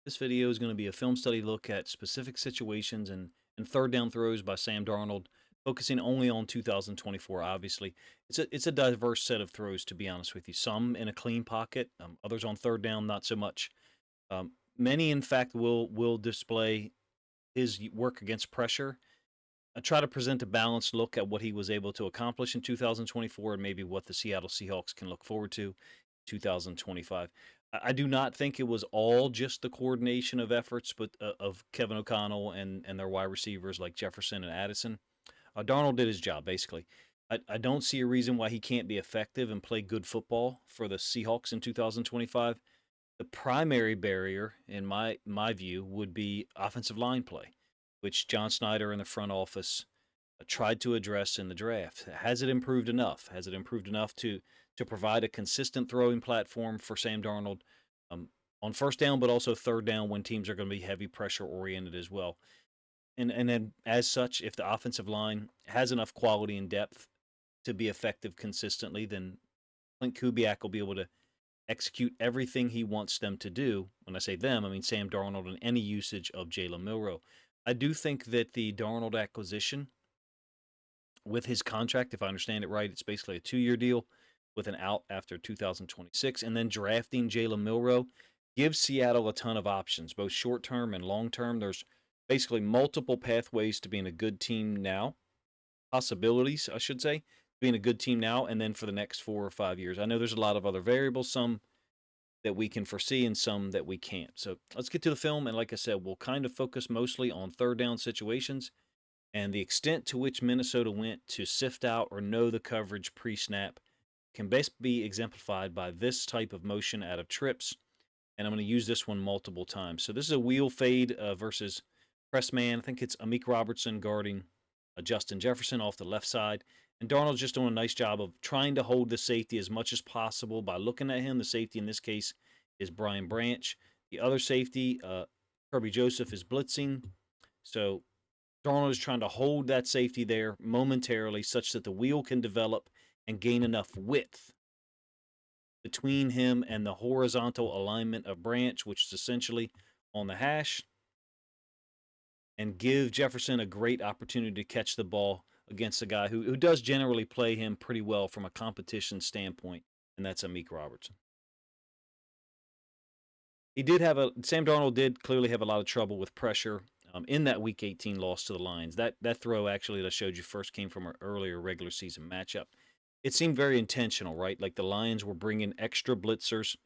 This video is going to be a film study look at specific situations and third down throws by Sam Darnold, focusing only on 2024. Obviously, it's a diverse set of throws, to be honest with you. Some in a clean pocket, others on third down, not so much. Many, in fact, will display his work against pressure. I try to present a balanced look at what he was able to accomplish in 2024 and maybe what the Seattle Seahawks can look forward to 2025. I do not think it was all just the coordination of efforts, but of Kevin O'Connell and their wide receivers like Jefferson and Addison. Darnold did his job basically. I don't see a reason why he can't be effective and play good football for the Seahawks in 2025. The primary barrier, in my view, would be offensive line play, which John Snyder in the front office tried to address in the draft. Has it improved enough? Has it improved enough to provide a consistent throwing platform for Sam Darnold on first down, but also third down when teams are going to be heavy pressure oriented as well? And then as such, if the offensive line has enough quality and depth to be effective consistently, then Clint Kubiak will be able to execute everything he wants them to do. When I say them, I mean Sam Darnold and any usage of Jalen Milroe. I do think that the Darnold acquisition with his contract, if I understand it right, it's basically a 2-year deal with an out after 2026. And then drafting Jalen Milroe gives Seattle a ton of options, both short term and long term. There's basically multiple pathways to being a good team now, possibilities, I should say, being a good team now, and then for the next 4 or 5 years. I know there's a lot of other variables, some that we can foresee and some that we can't. So let's get to the film. And like I said, we'll kind of focus mostly on third down situations and the extent to which Minnesota went to sift out or know the coverage pre-snap can best be exemplified by this type of motion out of trips. And I'm going to use this one multiple times. So this is a wheel fade versus press man. I think it's Amik Robertson guarding Justin Jefferson off the left side. And Darnold's just doing a nice job of trying to hold the safety as much as possible by looking at him. The safety in this case is Brian Branch. The other safety, Kirby Joseph, is blitzing. So Darnold is trying to hold that safety there momentarily such that the wheel can develop and gain enough width between him and the horizontal alignment of Branch, which is essentially on the hash, and give Jefferson a great opportunity to catch the ball against a guy who does generally play him pretty well from a competition standpoint, and that's Amik Robertson. Sam Darnold did clearly have a lot of trouble with pressure in that Week 18 loss to the Lions. That throw actually that I showed you first came from an earlier regular season matchup. It seemed very intentional, right? Like the Lions were bringing extra blitzers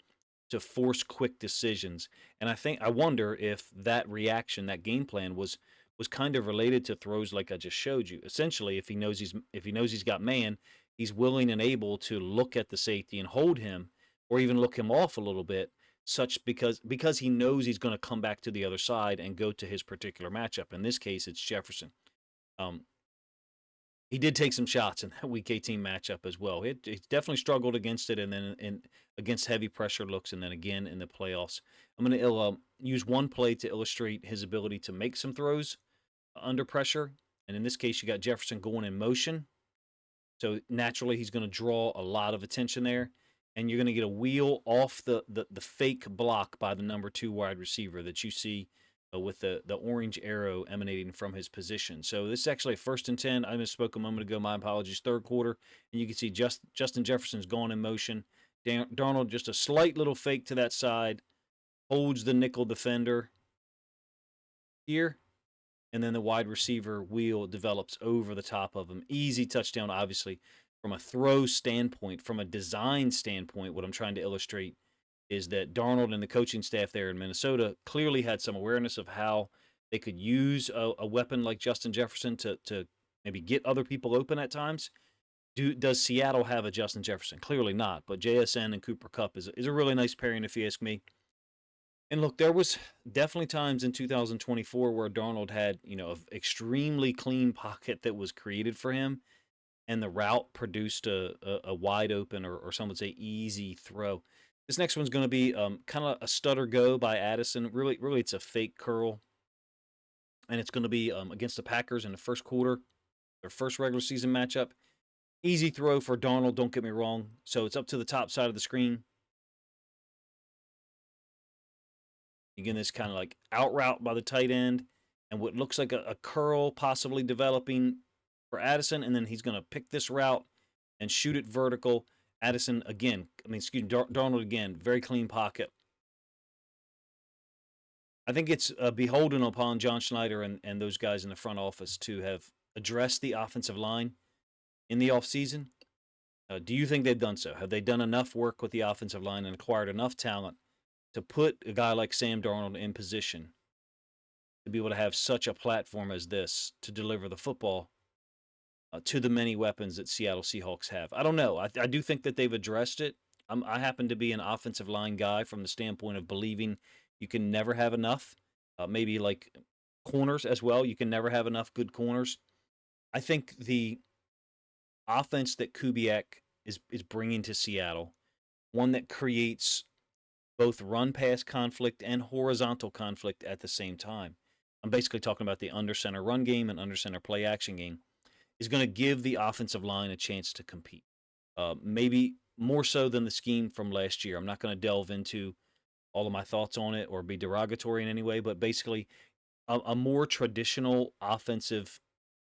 to force quick decisions, and I wonder if that reaction, that game plan was kind of related to throws like I just showed you. Essentially, if he knows he's got man, he's willing and able to look at the safety and hold him, or even look him off a little bit, such because he knows he's going to come back to the other side and go to his particular matchup. In this case, it's Jefferson. Um, he did take some shots in that Week 18 matchup as well. He definitely struggled against it, and then against heavy pressure looks, and then again in the playoffs. I'm going to use one play to illustrate his ability to make some throws under pressure. And in this case, you got Jefferson going in motion. So naturally, he's going to draw a lot of attention there. And you're going to get a wheel off the fake block by the number 2 wide receiver that you see with the orange arrow emanating from his position. So this is actually a 1st and 10. I misspoke a moment ago. My apologies. Third quarter. And you can see Justin Jefferson's going in motion. Darnold just a slight little fake to that side. Holds the nickel defender here. And then the wide receiver wheel develops over the top of him. Easy touchdown, obviously. From a throw standpoint, from a design standpoint, what I'm trying to illustrate is that Darnold and the coaching staff there in Minnesota clearly had some awareness of how they could use a weapon like Justin Jefferson to maybe get other people open at times. Does Seattle have a Justin Jefferson? Clearly not, but JSN and Cooper Kupp is a really nice pairing if you ask me. And look, there was definitely times in 2024 where Darnold had, an extremely clean pocket that was created for him, and the route produced a wide open, or some would say easy throw. This next one's going to be kind of a stutter go by Addison. Really, it's a fake curl, and it's going to be against the Packers in the first quarter, their first regular season matchup. Easy throw for Darnold, don't get me wrong. So it's up to the top side of the screen. You get this kind of like out route by the tight end, and what looks like a curl possibly developing for Addison, and then he's going to pick this route and shoot it vertical. Addison again, Darnold again, very clean pocket. I think it's beholden upon John Schneider and those guys in the front office to have addressed the offensive line in the offseason. Do you think they've done so? Have they done enough work with the offensive line and acquired enough talent to put a guy like Sam Darnold in position to be able to have such a platform as this to deliver the football to the many weapons that Seattle Seahawks have? I don't know. I do think that they've addressed it. I happen to be an offensive line guy from the standpoint of believing you can never have enough. Maybe like corners as well. You can never have enough good corners. I think the offense that Kubiak is bringing to Seattle, one that creates both run-pass conflict and horizontal conflict at the same time. I'm basically talking about the under-center run game and under-center play-action game, is going to give the offensive line a chance to compete. Maybe more so than the scheme from last year. I'm not going to delve into all of my thoughts on it or be derogatory in any way, but basically a more traditional offensive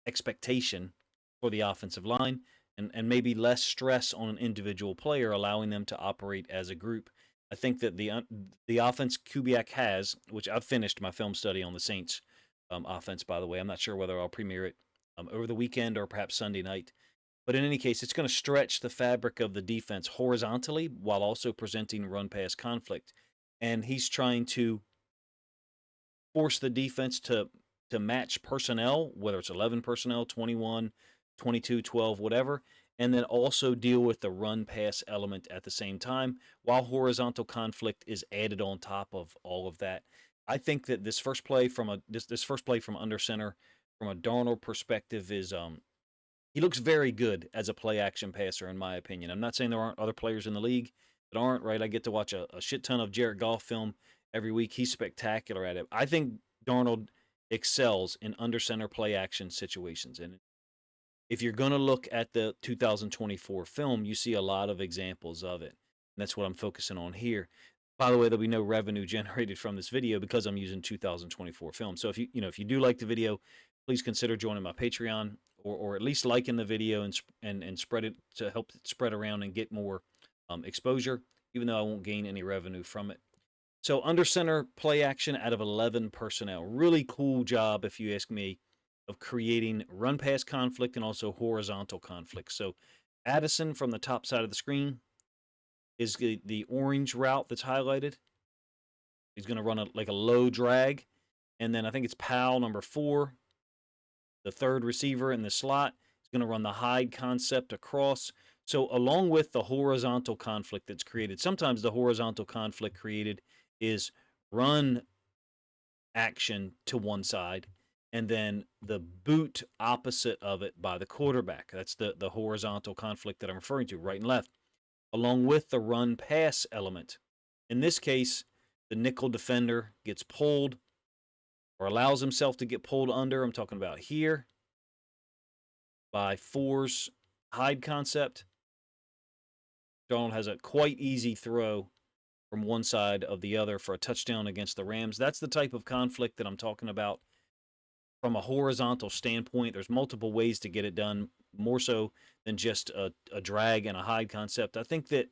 expectation for the offensive line and maybe less stress on an individual player, allowing them to operate as a group. I think that the offense Kubiak has, which I've finished my film study on the Saints offense, by the way. I'm not sure whether I'll premiere it over the weekend or perhaps Sunday night. But in any case, it's going to stretch the fabric of the defense horizontally while also presenting run-pass conflict. And he's trying to force the defense to match personnel, whether it's 11 personnel, 21, 22, 12, whatever, and then also deal with the run-pass element at the same time while horizontal conflict is added on top of all of that. I think that this first play from under center from a Darnold perspective is he looks very good as a play-action passer, in my opinion. I'm not saying there aren't other players in the league that aren't, right? I get to watch a shit ton of Jared Goff film every week. He's spectacular at it. I think Darnold excels in under-center play-action situations. And if you're going to look at the 2024 film, you see a lot of examples of it. And that's what I'm focusing on here. By the way, there'll be no revenue generated from this video because I'm using 2024 film. So if you do like the video, please consider joining my Patreon or at least liking the video and spread it to help it spread around and get more exposure, even though I won't gain any revenue from it. So under center play action out of 11 personnel. Really cool job, if you ask me, of creating run pass conflict and also horizontal conflict. So Addison from the top side of the screen is the orange route that's highlighted. He's going to run like a low drag. And then I think it's Powell, number 4, the third receiver in the slot. He's going to run the hide concept across. So along with the horizontal conflict that's created, sometimes the horizontal conflict created is run action to one side and then the boot opposite of it by the quarterback. That's the horizontal conflict that I'm referring to, right and left, along with the run pass element. In this case, the nickel defender gets pulled or allows himself to get pulled under. I'm talking about here by 4's hide concept. Darnold has a quite easy throw from one side of the other for a touchdown against the Rams. That's the type of conflict that I'm talking about from a horizontal standpoint. There's multiple ways to get it done, more so than just a drag and a hide concept. I think that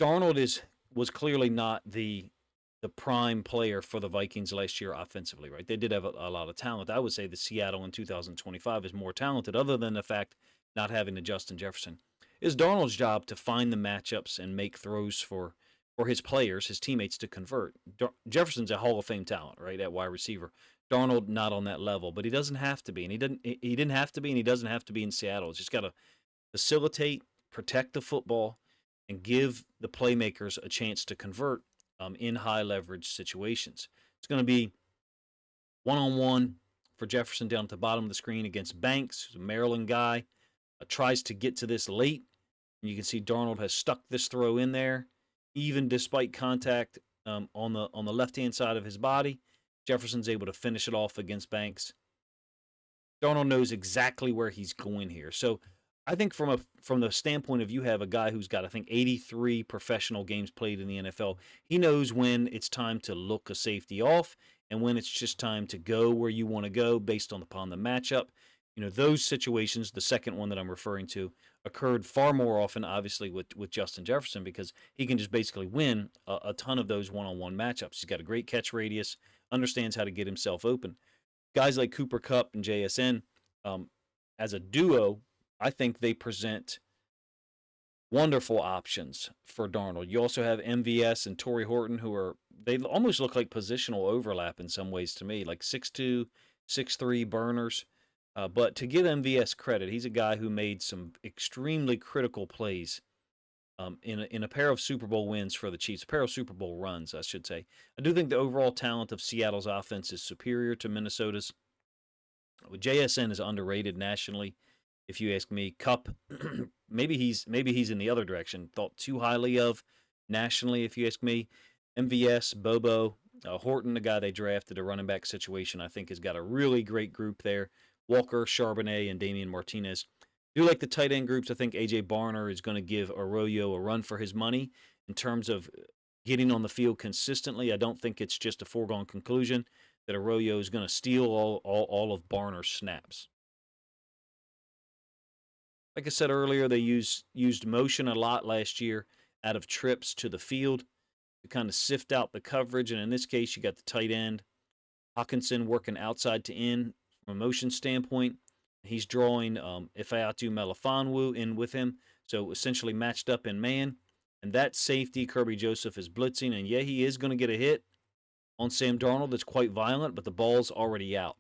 Darnold was clearly not the prime player for the Vikings last year offensively, right? They did have a lot of talent. I would say the Seattle in 2025 is more talented, other than the fact not having the Justin Jefferson. It's Darnold's job to find the matchups and make throws for his players, his teammates, to convert. Jefferson's a Hall of Fame talent, right, at wide receiver. Darnold not on that level, but he doesn't have to be, and he didn't have to be, and he doesn't have to be in Seattle. He's just got to facilitate, protect the football, and give the playmakers a chance to convert in high leverage situations. It's going to be one-on-one for Jefferson down at the bottom of the screen against Banks, who's a Maryland guy. Tries to get to this late. And you can see Darnold has stuck this throw in there, even despite contact on the left-hand side of his body. Jefferson's able to finish it off against Banks. Darnold knows exactly where he's going here. So I think from the standpoint of you have a guy who's got I think 83 professional games played in the NFL. He knows when it's time to look a safety off and when it's just time to go where you want to go based upon the matchup. Those situations, the second one that I'm referring to, occurred far more often, obviously, with Justin Jefferson because he can just basically win a ton of those one-on-one matchups. He's got a great catch radius, understands how to get himself open. Guys like Cooper Kupp and JSN, um, as a duo, I think they present wonderful options for Darnold. You also have MVS and Torrey Horton, they almost look like positional overlap in some ways to me, like 6'2", 6'3" burners. But to give MVS credit, he's a guy who made some extremely critical plays in a pair of Super Bowl wins for the Chiefs, a pair of Super Bowl runs, I should say. I do think the overall talent of Seattle's offense is superior to Minnesota's. JSN is underrated nationally, if you ask me. Cup, maybe he's in the other direction, thought too highly of nationally, if you ask me. MVS, Bobo, Horton, the guy they drafted, a running back situation, I think has got a really great group there. Walker, Charbonnet, and Damian Martinez. I do like the tight end groups. I think AJ Barner is going to give Arroyo a run for his money in terms of getting on the field consistently. I don't think it's just a foregone conclusion that Arroyo is going to steal all of Barner's snaps. Like I said earlier, they used motion a lot last year out of trips to the field to kind of sift out the coverage. And in this case, you got the tight end, Hawkinson, working outside to in from a motion standpoint. He's drawing Ifeatu Melifonwu in with him, so essentially matched up in man. And that safety, Kirby Joseph, is blitzing. And yeah, he is going to get a hit on Sam Darnold that's quite violent, but the ball's already out.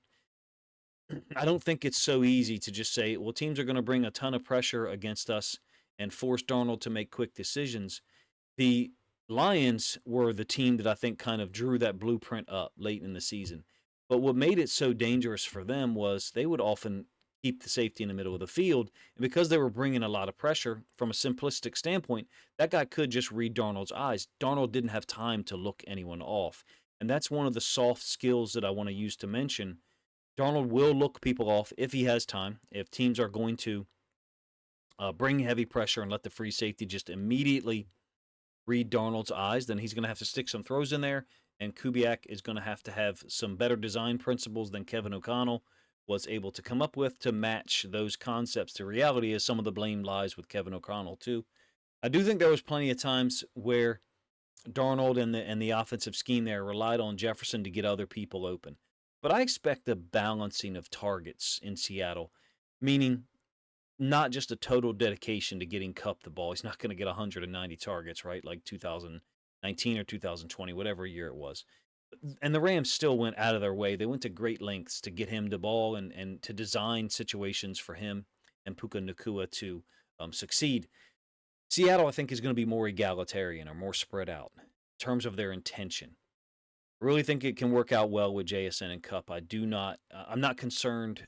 I don't think it's so easy to just say, well, teams are going to bring a ton of pressure against us and force Darnold to make quick decisions. The Lions were the team that I think kind of drew that blueprint up late in the season. But what made it so dangerous for them was they would often keep the safety in the middle of the field. And because they were bringing a lot of pressure from a simplistic standpoint, that guy could just read Darnold's eyes. Darnold didn't have time to look anyone off. And that's one of the soft skills that I want to use to mention. Darnold will look people off if he has time. If teams are going to bring heavy pressure and let the free safety just immediately read Darnold's eyes, then he's going to have to stick some throws in there, and Kubiak is going to have some better design principles than Kevin O'Connell was able to come up with to match those concepts to reality, as some of the blame lies with Kevin O'Connell too. I do think there was plenty of times where Darnold and the offensive scheme there relied on Jefferson to get other people open. But I expect a balancing of targets in Seattle, meaning not just a total dedication to getting Kupp the ball. He's not going to get 190 targets, right? Like 2019 or 2020, whatever year it was. And the Rams still went out of their way. They went to great lengths to get him the ball and to design situations for him and Puka Nacua to succeed. Seattle, I think, is going to be more egalitarian or more spread out in terms of their intention. I really think it can work out well with JSN and Kupp. I'm not concerned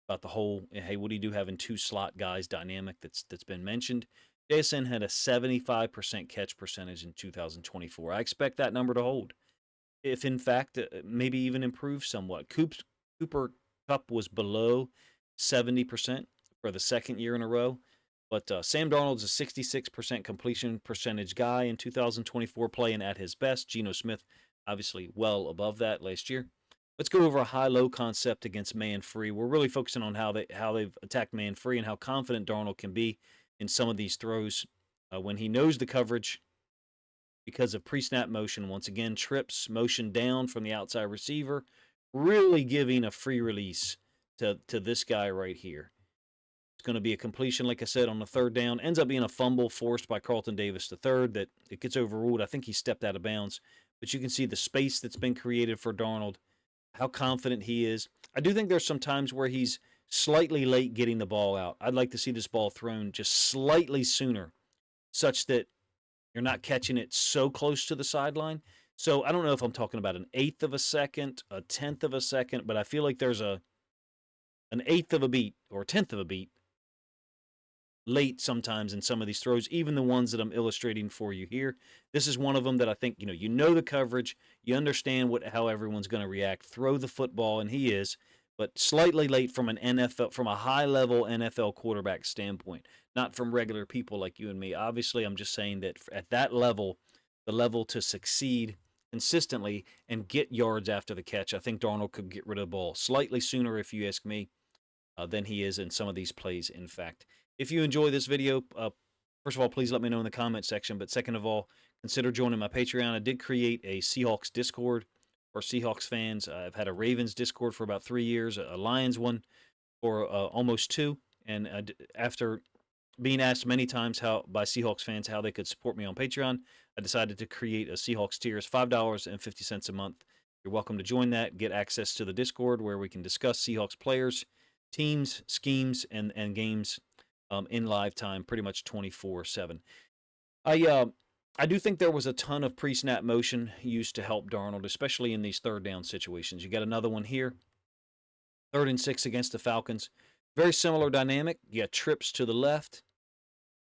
about the whole, hey, what do you do having two slot guys dynamic that's been mentioned. JSN had a 75% catch percentage in 2024. I expect that number to hold. If in fact, maybe even improve somewhat. Cooper Kupp was below 70% for the second year in a row. But Sam Darnold's a 66% completion percentage guy in 2024, playing at his best. Geno Smith, obviously, well above that last year. Let's go over a high-low concept against man-free. We're really focusing on how they've attacked man-free and how confident Darnold can be in some of these throws when he knows the coverage because of pre-snap motion. Once again, trips, motion down from the outside receiver, really giving a free release to this guy right here. It's going to be a completion, like I said, on the third down. Ends up being a fumble forced by Carlton Davis III that it gets overruled. I think he stepped out of bounds. But you can see the space that's been created for Darnold, how confident he is. I do think there's some times where he's slightly late getting the ball out. I'd like to see this ball thrown just slightly sooner, such that you're not catching it so close to the sideline. So I don't know if I'm talking about an eighth of a second, a tenth of a second, but I feel like there's an eighth of a beat or a tenth of a beat late sometimes in some of these throws, even the ones that I'm illustrating for you here. This is one of them that I think, you know the coverage, you understand how everyone's going to react, throw the football, and he is, but slightly late from an NFL, from a high-level NFL quarterback standpoint, not from regular people like you and me. Obviously, I'm just saying that at that level, the level to succeed consistently and get yards after the catch, I think Darnold could get rid of the ball slightly sooner, if you ask me, than he is in some of these plays, in fact. If you enjoy this video, first of all, please let me know in the comment section. But second of all, consider joining my Patreon. I did create a Seahawks Discord for Seahawks fans. I've had a Ravens Discord for about 3 years, a Lions one for almost 2. And after being asked many times by Seahawks fans how they could support me on Patreon, I decided to create a Seahawks tier. It's $5.50 a month. You're welcome to join that, get access to the Discord where we can discuss Seahawks players, teams, schemes, and games in live time, pretty much 24/7. I do think there was a ton of pre-snap motion used to help Darnold, especially in these third down situations. You got another one here, 3rd and 6 against the Falcons. Very similar dynamic. You got trips to the left.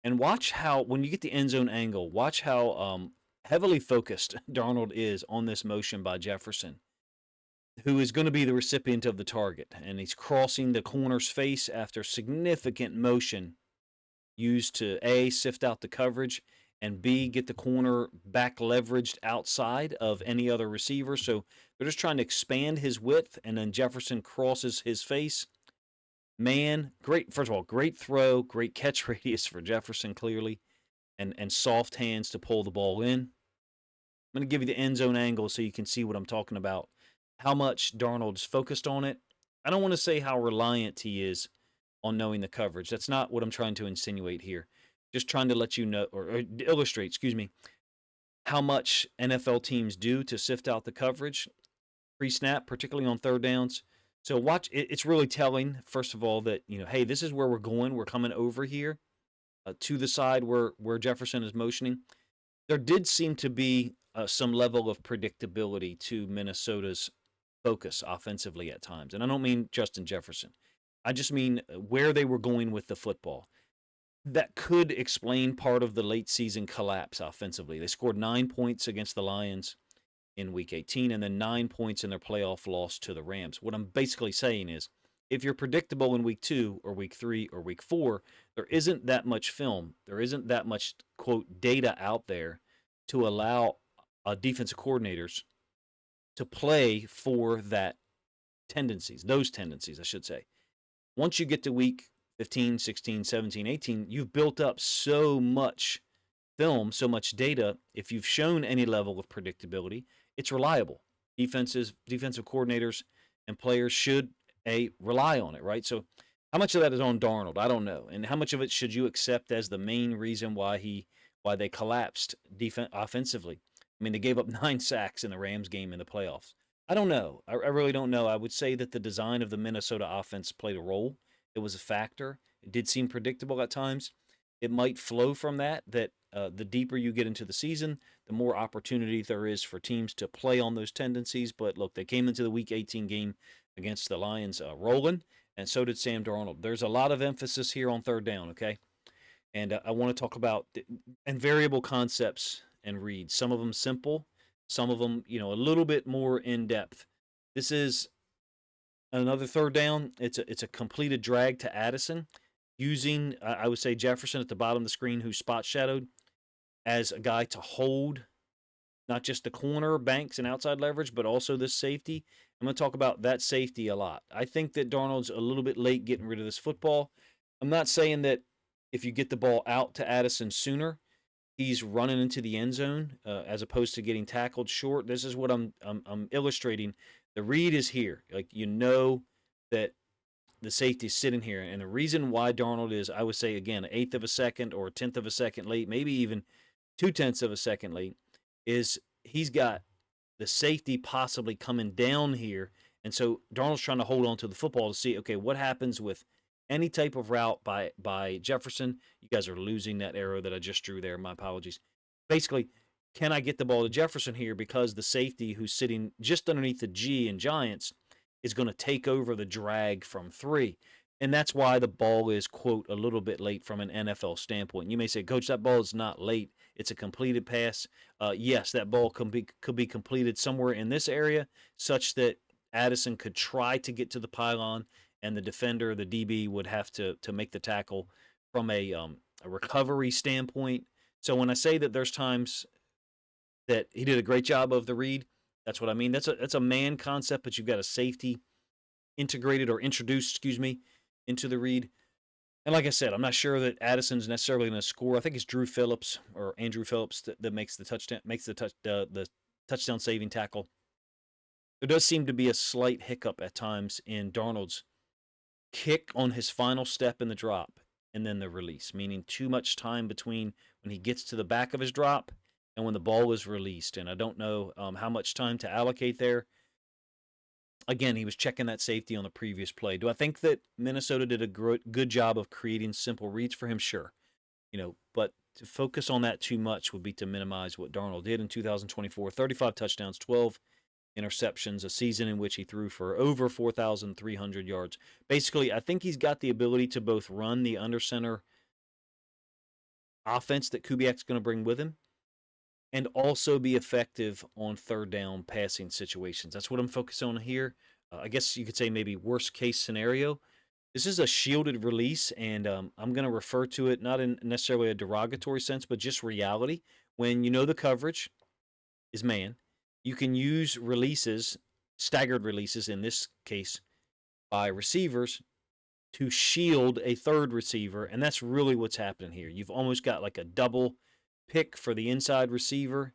And watch how, when you get the end zone angle, watch how heavily focused Darnold is on this motion by Jefferson, who is going to be the recipient of the target. And he's crossing the corner's face after significant motion used to A, sift out the coverage, and B, get the corner back leveraged outside of any other receiver. So they're just trying to expand his width, and then Jefferson crosses his face. Man, great, first of all, great throw, great catch radius for Jefferson, clearly, and soft hands to pull the ball in. I'm going to give you the end zone angle so you can see what I'm talking about, how much Darnold's focused on it. I don't want to say how reliant he is on knowing the coverage. That's not what I'm trying to insinuate here. Just trying to let you know, or illustrate, excuse me, how much NFL teams do to sift out the coverage pre-snap, particularly on third downs. So watch, it's really telling, first of all, that, hey, this is where we're going. We're coming over here to the side where Jefferson is motioning. There did seem to be some level of predictability to Minnesota's focus offensively at times. And I don't mean Justin Jefferson. I just mean where they were going with the football. That could explain part of the late season collapse offensively. They scored 9 points against the Lions in Week 18 and then 9 points in their playoff loss to the Rams. What I'm basically saying is, if you're predictable in Week 2 or Week 3 or Week 4, there isn't that much film. There isn't that much, quote, data out there to allow defensive coordinators to play for those tendencies, I should say. Once you get to Week 15, 16, 17, 18, you've built up so much film, so much data. If you've shown any level of predictability, it's reliable. Defensive coordinators and players should rely on it, right? So how much of that is on Darnold? I don't know. And how much of it should you accept as the main reason why they collapsed offensively? I mean, they gave up 9 sacks in the Rams game in the playoffs. I don't know. I really don't know. I would say that the design of the Minnesota offense played a role. It was a factor. It did seem predictable at times. It might flow from that the deeper you get into the season, the more opportunity there is for teams to play on those tendencies. But look, they came into the Week 18 game against the Lions rolling, and so did Sam Darnold. There's a lot of emphasis here on third down, okay? And I want to talk about and variable concepts and reads. Some of them simple, some of them, a little bit more in depth. This is another third down. It's a completed drag to Addison, using I would say Jefferson at the bottom of the screen, who's spot shadowed, as a guy to hold not just the corner, banks, and outside leverage, but also this safety. I'm going to talk about that safety a lot. I think that Darnold's a little bit late getting rid of this football. I'm not saying that if you get the ball out to Addison sooner, he's running into the end zone as opposed to getting tackled short. This is what I'm illustrating. The read is here. Like, that the safety is sitting here. And the reason why Darnold is, I would say, again, 1/8 of a second or 1/10 of a second late, maybe even 2/10 of a second late, is he's got the safety possibly coming down here. And so Darnold's trying to hold on to the football to see, okay, what happens with any type of route by Jefferson. You guys are losing that arrow that I just drew there. My apologies. Basically, can I get the ball to Jefferson here, because the safety who's sitting just underneath the G in Giants is going to take over the drag from 3. And that's why the ball is, quote, a little bit late from an NFL standpoint. You may say, Coach, that ball is not late. It's a completed pass. Yes, that ball could be completed somewhere in this area, such that Addison could try to get to the pylon, and the defender, the DB, would have to make the tackle from a recovery standpoint. So when I say that there's times that he did a great job of the read, that's what I mean. That's a man concept, but you've got a safety integrated or introduced, excuse me, into the read. And like I said, I'm not sure that Addison's necessarily going to score. I think it's Drew Phillips or Andrew Phillips that makes the touchdown, the touchdown saving tackle. There does seem to be a slight hiccup at times in Darnold's kick on his final step in the drop and then the release, meaning too much time between when he gets to the back of his drop and when the ball is released. And I don't know how much time to allocate there. Again, he was checking that safety on the previous play. Do I think that Minnesota did a good job of creating simple reads for him? Sure. But to focus on that too much would be to minimize what Darnold did in 2024. 35 touchdowns, 12 interceptions, a season in which he threw for over 4,300 yards. Basically, I think he's got the ability to both run the under center offense that Kubiak's going to bring with him and also be effective on third down passing situations. That's what I'm focused on here. I guess you could say maybe worst case scenario. This is a shielded release, and I'm going to refer to it not in necessarily a derogatory sense, but just reality. When you know the coverage is man, you can use releases, staggered releases in this case, by receivers to shield a third receiver, and that's really what's happening here. You've almost got like a double pick for the inside receiver,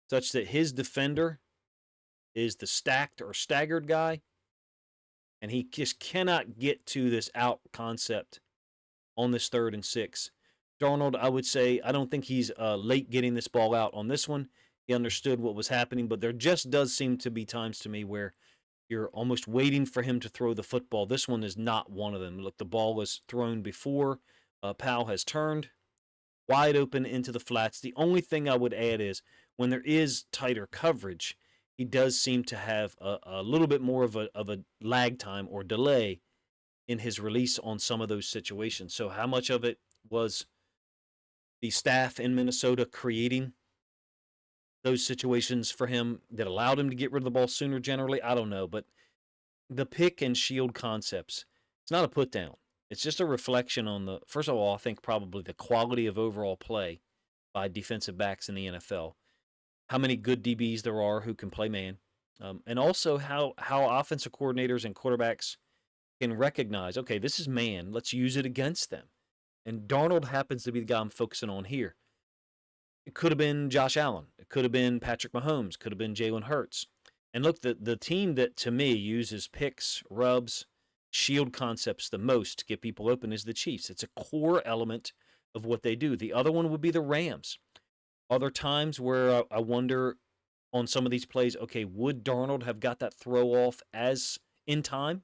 such that his defender is the stacked or staggered guy, and he just cannot get to this out concept on this 3rd and 6. Darnold, I would say, I don't think he's late getting this ball out on this one. He understood what was happening, but there just does seem to be times to me where you're almost waiting for him to throw the football. This one is not one of them. Look, the ball was thrown before Powell has turned wide open into the flats. The only thing I would add is when there is tighter coverage, he does seem to have a little bit more of a lag time or delay in his release on some of those situations. So how much of it was the staff in Minnesota creating those situations for him that allowed him to get rid of the ball sooner generally? I don't know. But the pick and shield concepts, it's not a put down. It's just a reflection on the, first of all, I think probably the quality of overall play by defensive backs in the NFL. How many good DBs there are who can play man. And also how offensive coordinators and quarterbacks can recognize, okay, this is man. Let's use it against them. And Darnold happens to be the guy I'm focusing on here. It could have been Josh Allen. It could have been Patrick Mahomes. Could have been Jalen Hurts. And look, the team that, to me, uses picks, rubs, shield concepts the most to get people open is the Chiefs. It's a core element of what they do. The other one would be the Rams. Are there times where I wonder on some of these plays, okay, would Darnold have got that throw off as in time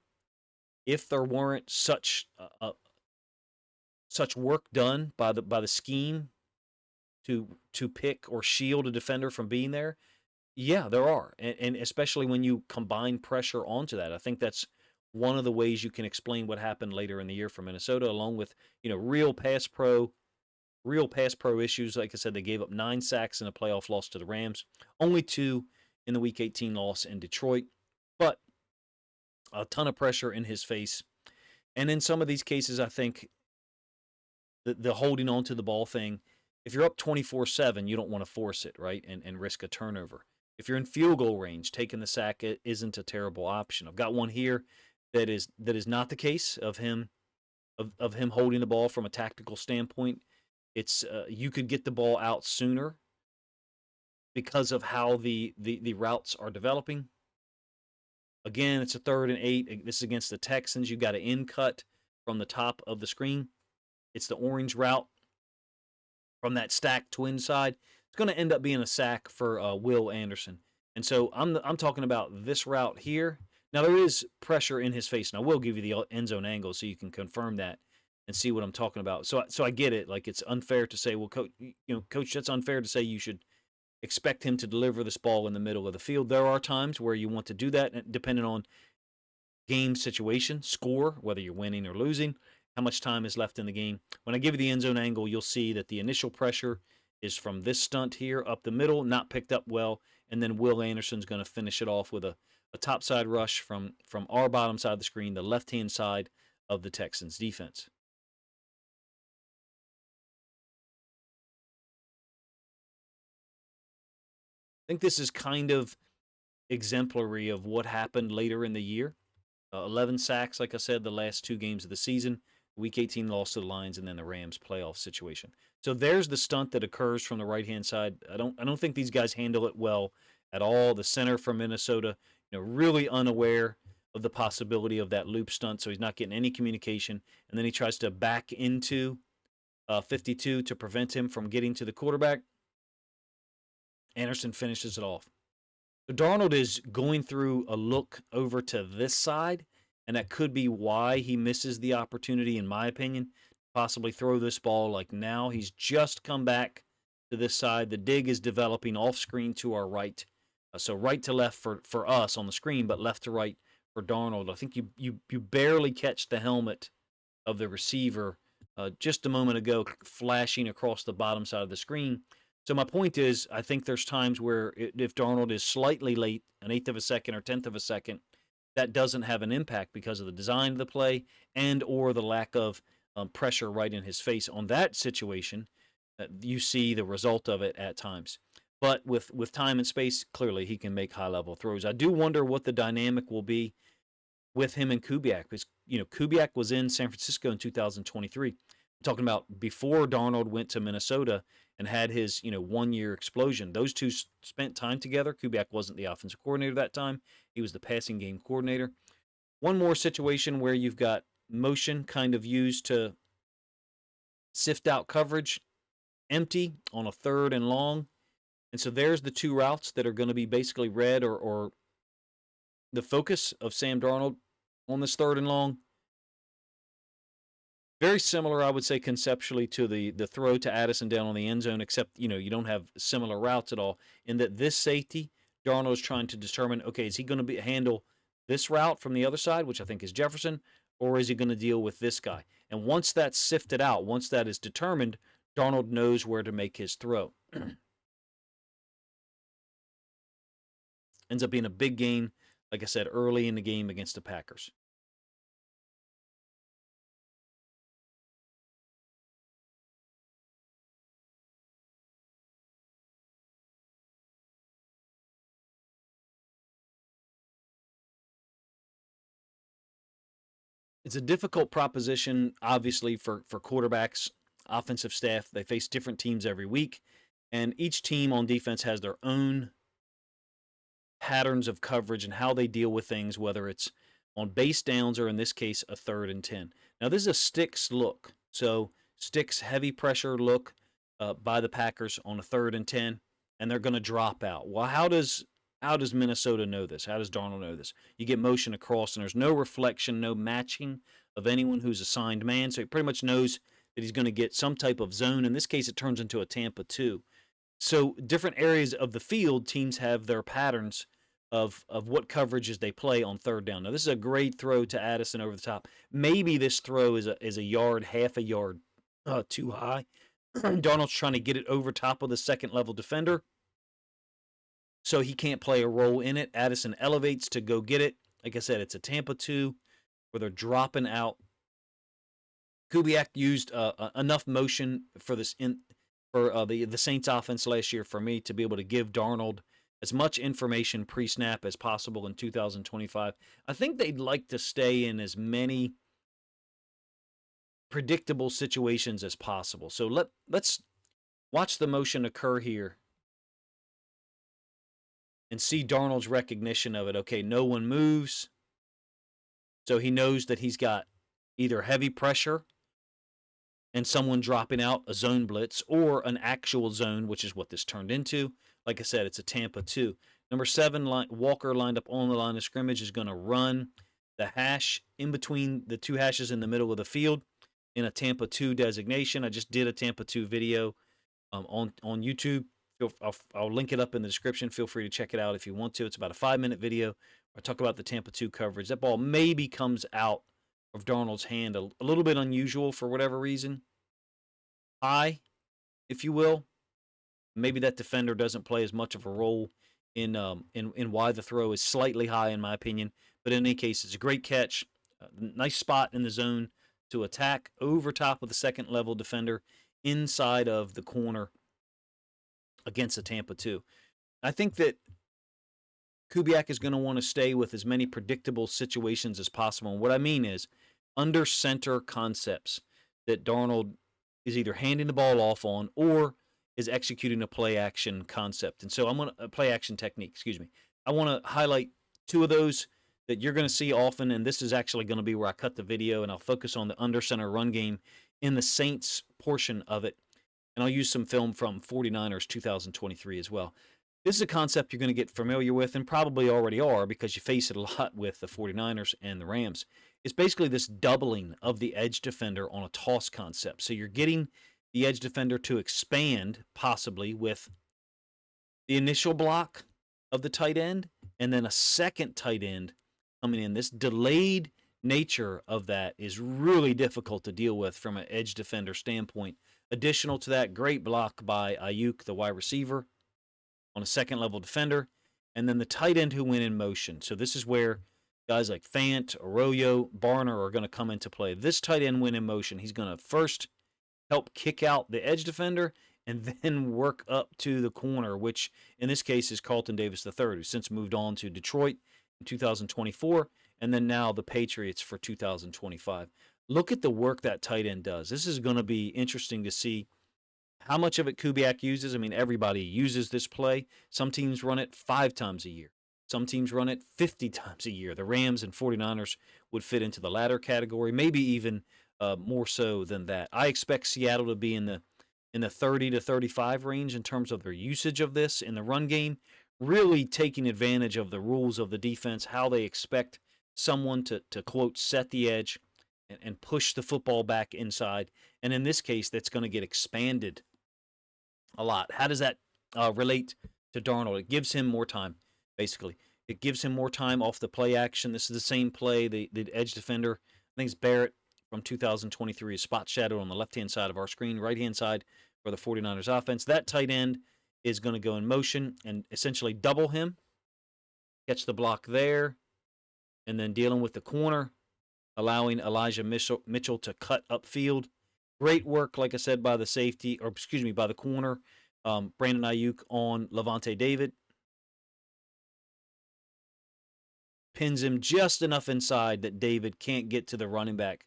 if there weren't such work done by the scheme to pick or shield a defender from being there? Yeah, there are, and especially when you combine pressure onto that. I think that's one of the ways you can explain what happened later in the year for Minnesota, along with real pass pro issues. Like I said, they gave up 9 sacks in a playoff loss to the Rams, only 2 in the Week 18 loss in Detroit, but a ton of pressure in his face. And in some of these cases, I think the holding on to the ball thing, if you're up 24-7, you don't want to force it, right, and risk a turnover. If you're in field goal range, taking the sack isn't a terrible option. I've got one here that is not the case of him holding the ball from a tactical standpoint. It's you could get the ball out sooner because of how the routes are developing. Again, it's a 3rd and 8. This is against the Texans. You got an in cut from the top of the screen. It's the orange route from that stacked twin side. It's going to end up being a sack for Will Anderson. And so I'm talking about this route here. Now, there is pressure in his face, and I will give you the end zone angle so you can confirm that and see what I'm talking about. So I get it. Like, it's unfair to say, well, coach, that's unfair to say you should expect him to deliver this ball in the middle of the field. There are times where you want to do that, depending on game situation, score, whether you're winning or losing, how much time is left in the game. When I give you the end zone angle, you'll see that the initial pressure is from this stunt here up the middle, not picked up well, and then Will Anderson's going to finish it off with a topside rush from our bottom side of the screen, the left-hand side of the Texans defense. I think this is kind of exemplary of what happened later in the year. 11 sacks, like I said, the last 2 games of the season. Week 18 loss to the Lions, and then the Rams playoff situation. So there's the stunt that occurs from the right-hand side. I don't think these guys handle it well at all. The center from Minnesota, really unaware of the possibility of that loop stunt, so he's not getting any communication. And then he tries to back into 52 to prevent him from getting to the quarterback. Anderson finishes it off. So Darnold is going through a look over to this side, and that could be why he misses the opportunity, in my opinion, possibly throw this ball. Like now, he's just come back to this side. The dig is developing off screen to our right. So right to left for us on the screen, but left to right for Darnold. I think you barely catch the helmet of the receiver just a moment ago, flashing across the bottom side of the screen. So my point is, I think there's times where if Darnold is slightly late, an eighth of a second or 10th of a second, that doesn't have an impact because of the design of the play and or the lack of pressure right in his face. On that situation, you see the result of it at times. But with time and space, clearly he can make high-level throws. I do wonder what the dynamic will be with him and Kubiak, because Kubiak was in San Francisco in 2023. I'm talking about before Darnold went to Minnesota and had his 1-year explosion. Those two spent time together. Kubiak wasn't the offensive coordinator that time. He was the passing game coordinator. One more situation where you've got motion kind of used to sift out coverage, empty on a 3rd and long. And so there's the 2 routes that are going to be basically read or the focus of Sam Darnold on this 3rd and long. Very similar, I would say, conceptually to the throw to Addison down on the end zone, except, you don't have similar routes at all, in that this safety, Darnold is trying to determine, okay, is he going to handle this route from the other side, which I think is Jefferson, or is he going to deal with this guy? And once that's sifted out, once that is determined, Darnold knows where to make his throw. Ends up being a big gain, like I said, early in the game against the Packers. It's a difficult proposition, obviously, for quarterbacks, offensive staff. They face different teams every week, and each team on defense has their own patterns of coverage and how they deal with things, whether it's on base downs or, in this case, a 3rd and 10. Now, this is a sticks look. So sticks heavy pressure look by the Packers on a 3rd and 10, and they're going to drop out. Well, how does Minnesota know this? How does Darnold know this? You get motion across, and there's no reflection, no matching of anyone who's assigned man. So he pretty much knows that he's going to get some type of zone. In this case, it turns into a Tampa 2. So different areas of the field, teams have their patterns of what coverages they play on 3rd down. Now, this is a great throw to Addison over the top. Maybe this throw is a yard, half a yard too high. Darnold's trying to get it over top of the second-level defender, so he can't play a role in it. Addison elevates to go get it. Like I said, it's a Tampa 2 where they're dropping out. Kubiak used enough motion for this for the Saints offense last year for me to be able to give Darnold as much information pre-snap as possible in 2025. I think they'd like to stay in as many predictable situations as possible. So let's watch the motion occur here and see Darnold's recognition of it. Okay, no one moves. So he knows that he's got either heavy pressure and someone dropping out, a zone blitz, or an actual zone, which is what this turned into. Like I said, it's a Tampa 2. Number 7, Walker, lined up on the line of scrimmage, is going to run the hash in between the 2 hashes in the middle of the field in a Tampa 2 designation. I just did a Tampa 2 video on YouTube. I'll link it up in the description. Feel free to check it out if you want to. It's about a 5-minute video. I talk about the Tampa 2 coverage. That ball maybe comes out of Darnold's hand a little bit unusual for whatever reason. High, if you will. Maybe that defender doesn't play as much of a role in why the throw is slightly high in my opinion. But in any case, it's a great catch, nice spot in the zone to attack over top of the second level defender inside of the corner against the Tampa 2. I think that Kubiak is going to want to stay with as many predictable situations as possible. And what I mean is under center concepts that Darnold is either handing the ball off on or is executing a play action concept. And so I'm going to play action technique, excuse me. I want to highlight two of those that you're going to see often, and this is actually going to be where I cut the video, and I'll focus on the under center run game in the Saints portion of it. And I'll use some film from 49ers 2023 as well. This is a concept you're going to get familiar with and probably already are because you face it a lot with the 49ers and the Rams. It's basically this doubling of the edge defender on a toss concept. So you're getting the edge defender to expand possibly with the initial block of the tight end and then a second tight end coming in. This delayed nature of that is really difficult to deal with from an edge defender standpoint. Additional to that, great block by Ayuk, the wide receiver, on a second level defender, and then the tight end who went in motion. So this is where guys like Fant, Arroyo, Barner are going to come into play. This tight end went in motion. He's going to first help kick out the edge defender and then work up to the corner, which in this case is Carlton Davis III, who since moved on to Detroit in 2024, and then now the Patriots for 2025. Look at the work that tight end does. This is going to be interesting to see how much of it Kubiak uses. I mean, everybody uses this play. Some teams run it 5 times a year. Some teams run it 50 times a year. The Rams and 49ers would fit into the latter category, maybe even more so than that. I expect Seattle to be in the 30 to 35 range in terms of their usage of this in the run game, really taking advantage of the rules of the defense, how they expect someone to quote, set the edge and push the football back inside. And in this case, that's going to get expanded a lot. How does that relate to Darnold? It gives him more time, basically. It gives him more time off the play action. This is the same play. The edge defender, I think it's Barrett from 2023, is spot shadowed on the left-hand side of our screen, right-hand side for the 49ers offense. That tight end is going to go in motion and essentially double him, catch the block there, and then dealing with the corner, allowing Elijah Mitchell to cut upfield. Great work, like I said, by the safety, or excuse me, by the corner, Brandon Ayuk on Levante David. Pins him just enough inside that David can't get to the running back.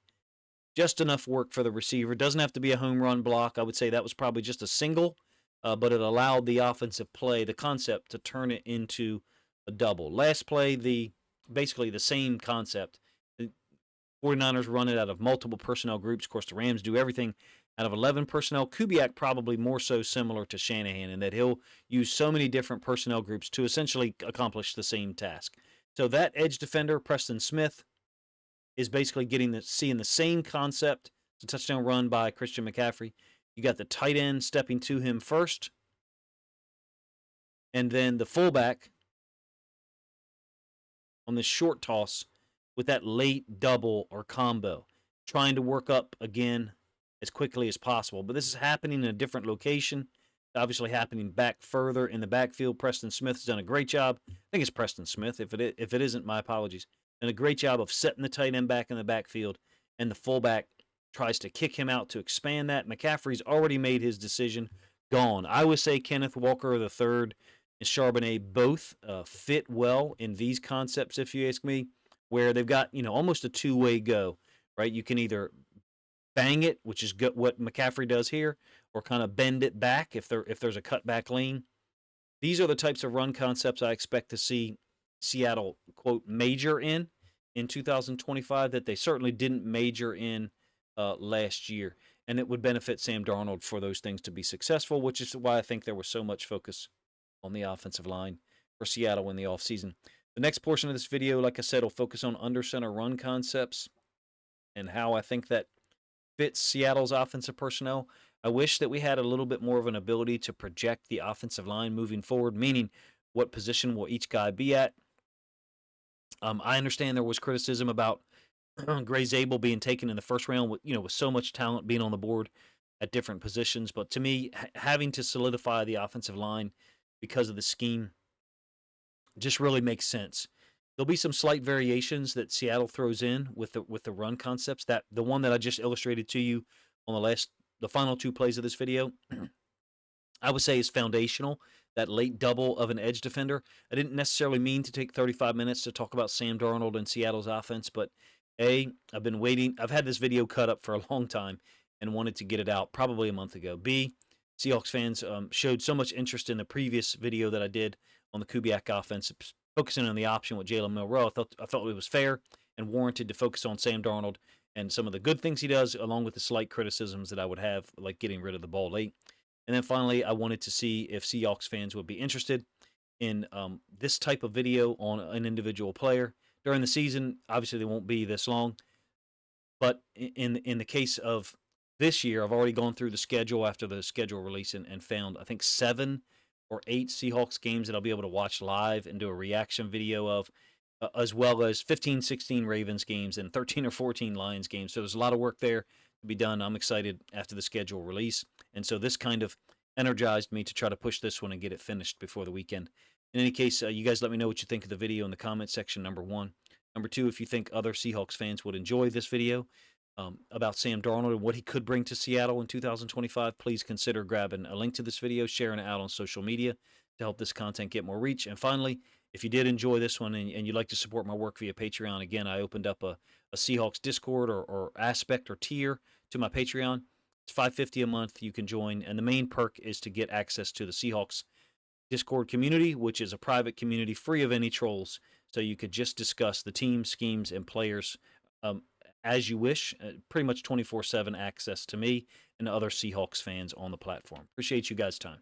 Just enough work for the receiver. Doesn't have to be a home run block. I would say that was probably just a single, but it allowed the offensive play, the concept, to turn it into a double. Last play, basically the same concept. 49ers run it out of multiple personnel groups. Of course, the Rams do everything out of 11 personnel. Kubiak probably more so similar to Shanahan in that he'll use so many different personnel groups to essentially accomplish the same task. So that edge defender, Preston Smith, is basically seeing the same concept. It's a touchdown run by Christian McCaffrey. You got the tight end stepping to him first, and then the fullback on this short toss with that late double or combo, trying to work up again as quickly as possible. But this is happening in a different location. Obviously happening back further in the backfield. Preston Smith's done a great job. I think it's Preston Smith. If it isn't, my apologies. Done a great job of setting the tight end back in the backfield, and the fullback tries to kick him out to expand that. McCaffrey's already made his decision. Gone. I would say Kenneth Walker III and Charbonnet both fit well in these concepts, if you ask me, where they've got almost a two-way go, right? You can either bang it, which is what McCaffrey does here, or kind of bend it back if there's a cutback lane. These are the types of run concepts I expect to see Seattle, quote, major in 2025 that they certainly didn't major in last year. And it would benefit Sam Darnold for those things to be successful, which is why I think there was so much focus on the offensive line for Seattle in the offseason. The next portion of this video, like I said, will focus on under center run concepts and how I think that fits Seattle's offensive personnel. I wish that we had a little bit more of an ability to project the offensive line moving forward, meaning what position will each guy be at. I understand there was criticism about Gray Zabel being taken in the first round with so much talent being on the board at different positions. But to me, having to solidify the offensive line because of the scheme just really makes sense. There'll be some slight variations that Seattle throws in with the run concepts. That the one that I just illustrated to you on the final two plays of this video, I would say is foundational. That late double of an edge defender. I didn't necessarily mean to take 35 minutes to talk about Sam Darnold and Seattle's offense, but I've been waiting. I've had this video cut up for a long time and wanted to get it out probably a month ago. B, Seahawks fans showed so much interest in the previous video that I did on the Kubiak offense, focusing on the option with Jalen Milroe. I felt it was fair and warranted to focus on Sam Darnold and some of the good things he does, along with the slight criticisms that I would have, like getting rid of the ball late. And then finally, I wanted to see if Seahawks fans would be interested in this type of video on an individual player during the season. Obviously, they won't be this long, but in the case of this year, I've already gone through the schedule after the schedule release and found, I think, 7 or 8 Seahawks games that I'll be able to watch live and do a reaction video of, as well as 15, 16 Ravens games and 13 or 14 Lions games. So there's a lot of work there to be done. I'm excited after the schedule release. And so this kind of energized me to try to push this one and get it finished before the weekend. In any case, you guys let me know what you think of the video in the comment section, number 1. Number 2, if you think other Seahawks fans would enjoy this video about Sam Darnold and what he could bring to Seattle in 2025, please consider grabbing a link to this video, sharing it out on social media to help this content get more reach. And finally, if you did enjoy this one and you'd like to support my work via Patreon, again, I opened up a Seahawks Discord or aspect or tier to my Patreon. It's $5.50 a month. You can join, and the main perk is to get access to the Seahawks Discord community, which is a private community free of any trolls. So you could just discuss the team, schemes, and players as you wish. Pretty much 24/7 access to me and other Seahawks fans on the platform. Appreciate you guys' time.